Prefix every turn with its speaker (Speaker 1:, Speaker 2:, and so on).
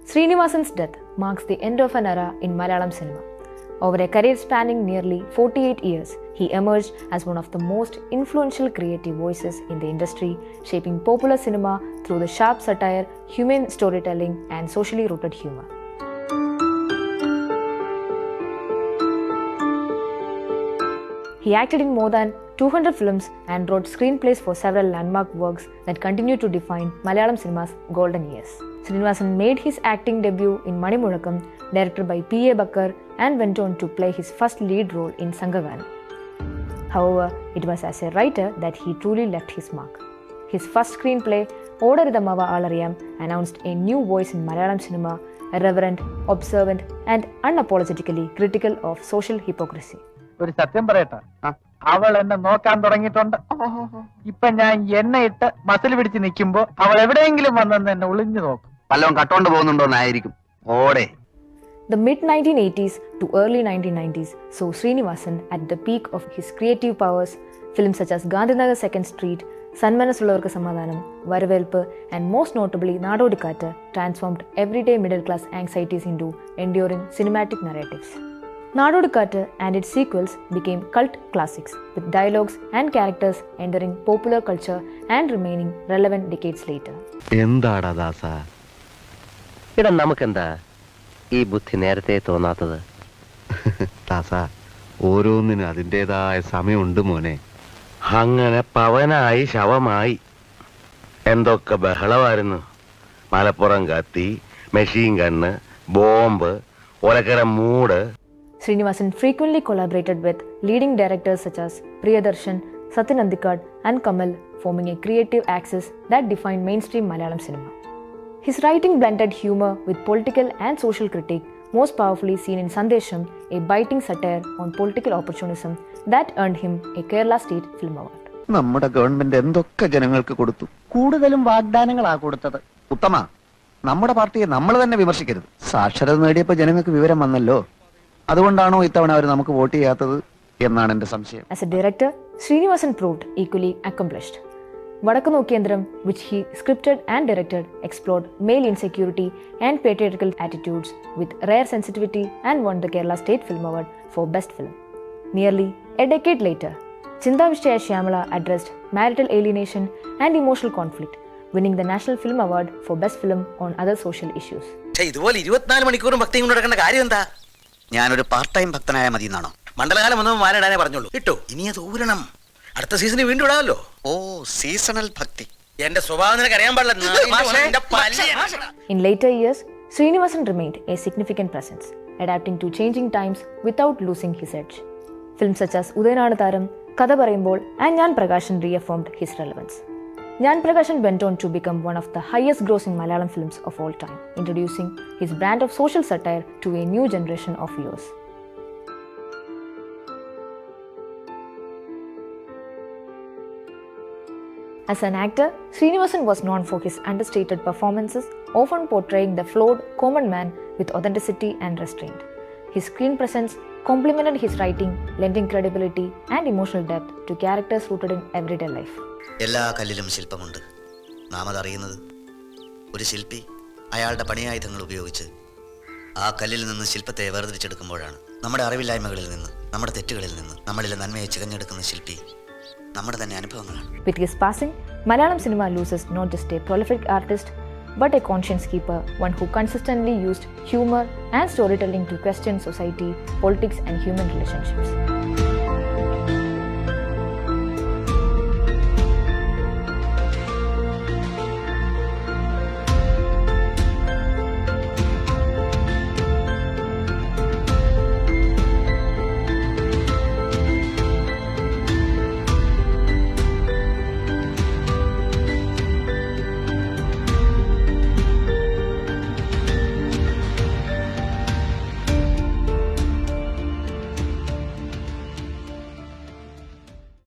Speaker 1: Srinivasan's death marks the end of an era in Malayalam cinema. Over a career spanning nearly 48 years, he emerged as one of the most influential creative voices in the industry, shaping popular cinema through the sharp satire, humane storytelling, and socially rooted humor. He acted in more than 200 films and wrote screenplays for several landmark works that continue to define Malayalam cinema's golden years. Srinivasan made his acting debut in Manimulakkam, directed by P.A. Bakkar, and went on to play his first lead role in Sangagana. However, it was as a writer that he truly left his mark. His first screenplay, Odaridamava Alariyam, announced a new voice in Malayalam cinema, irreverent, observant, and unapologetically critical of social hypocrisy.
Speaker 2: ഒരു സത്യം പറയട്ടെ, അവൾ എന്നെ നോക്കാൻ തുടങ്ങിയിട്ടുണ്ട്. ഇപ്പൊ ഞാൻ എണ്ണയിട്ട് muscle പിടിച്ച് നിൽക്കുമ്പോ അവൾ എവിടെയെങ്കിലും വന്നെന്ന് എന്നെ ഒളിഞ്ഞു നോക്കും.
Speaker 3: വല്ലതും കട്ടോണ്ട് പോകുന്നുണ്ടോന്നായിരിക്കും. ഓടെ.
Speaker 1: The mid-1980s to early 1990s saw Srinivasan at the peak of his creative powers. Films such as Gandhinagar 2nd Street, Sanmanasullarku Samadhanam, Varavelpu, and most notably Nadodikattu transformed everyday middle-class anxieties into enduring cinematic narratives. Nadodikattu and its sequels became cult classics, with dialogues and characters entering popular culture and remaining relevant decades later.
Speaker 3: എന്താടാ ദാസ, ഇട നമുക്കെന്താ ഈ ബുദ്ധി നേരത്തെ തോന്നാത്തത്? ദാസ, ഓരോന്നിനും അതിൻ്റെതായ സമയമുണ്ട് മോനെ. അങ്ങനെ പവനായി ശവമായി എന്തൊക്കെ ബഹളമായിരുന്നു. മലപ്പുറം കത്തി, മെഷീൻ ഗണ്ണ്, ബോംബ്, ഒലക്കര മൂട്.
Speaker 1: Srinivasan frequently collaborated with leading directors such as Priyadarshan, Satyan Andikad, and Kamal, forming a creative axis that defined mainstream Malayalam cinema. His writing blended humor with political and social critique, most powerfully seen in Sandesham, a biting satire on political opportunism that earned him a Kerala State Film Award.
Speaker 4: നമ്മുടെ government എന്തൊക്കെ ജനങ്ങൾക്ക് കൊടുത്തു?
Speaker 2: കൂടുതലും വാഗ്ദാനങ്ങളാ കൊടുത്തത്.
Speaker 4: ഉത്തമ, നമ്മുടെ പാർട്ടിയെ നമ്മൾ തന്നെ വിമർശിക്കരുത്. സാക്ഷരത നേടിയപ്പോ ജനങ്ങൾക്ക് വിവരം വന്നല്ലോ. അതുകൊണ്ടാണോ ഇത്തവണ അവർ നമുക്ക് വോട്ട് ചെയ്യാത്തത് എന്നാണ് എന്റെ സംശയം.
Speaker 1: As a director, Srinivasan proved equally accomplished. Vadakku Nokkendram, which he scripted and directed, explored male insecurity and patriarchal attitudes with rare sensitivity and won the Kerala State Film Award for Best Film. Nearly a decade later, Chinda Vishaya Shyamala addressed marital alienation and emotional conflict, winning the National Film Award for Best Film on other social issues.
Speaker 5: ഇതുപോലെ 24 മണിക്കൂറും ഭക്തിയും കൊണ്ട് നടക്കേണ്ട കാര്യം എന്താ?
Speaker 4: ഞാനൊരു part time ഭക്തനായ മതി എന്നാണോ?
Speaker 5: മണ്ഡലകാലം ഒന്നും മാനിടാനേ പറഞ്ഞോളൂ. ഇട്ടോ, ഇനി അത് ഊരണം. അടുത്ത സീസണിൽ വീണ്ടും ഇടാമല്ലോ.
Speaker 4: ഓ, സീസണൽ ഭക്തി.
Speaker 5: എന്റെ സ്വഭാവം നിനക്ക് അറിയാൻ പാടില്ല.
Speaker 1: In later years, Srinivasan remained a significant presence, adapting to changing times without losing his edge. Films such as Udayanadu Tharam, Katha Parayumbol, and Njan Prakashan reaffirmed his relevance. Njan Prakashan went on to become one of the highest grossing Malayalam films of all time, introducing his brand of social satire to a new generation of viewers. As an actor, Srinivasan was known for his understated performances, often portraying the flawed common man with authenticity and restraint. His screen presence complemented his writing, lending credibility and emotional depth to characters rooted in everyday life.
Speaker 5: എല്ലാ കല്ലിലും ശില്പമുണ്ട്. നാം അതറിയുന്നത് ഒരു ശില്പി അയാളുടെ പണിയായുധങ്ങൾ ഉപയോഗിച്ച് ആ കല്ലിൽ നിന്ന് ശില്പത്തെ വേർതിരിച്ചെടുക്കുമ്പോഴാണ്. നമ്മുടെ അറിവില്ലായ്മകളിൽ നിന്ന്, നമ്മുടെ തെറ്റുകളിൽ നിന്ന് നമ്മളിലെ നന്മയെ ചികഞ്ഞെടുക്കുന്ന ശില്പി നമ്മുടെ തന്നെ അനുഭവങ്ങളാണ്.
Speaker 1: With his passing, Malayalam cinema loses not just a prolific artist, but a conscience keeper, one who consistently used humor and storytelling to question society, politics, and human relationships.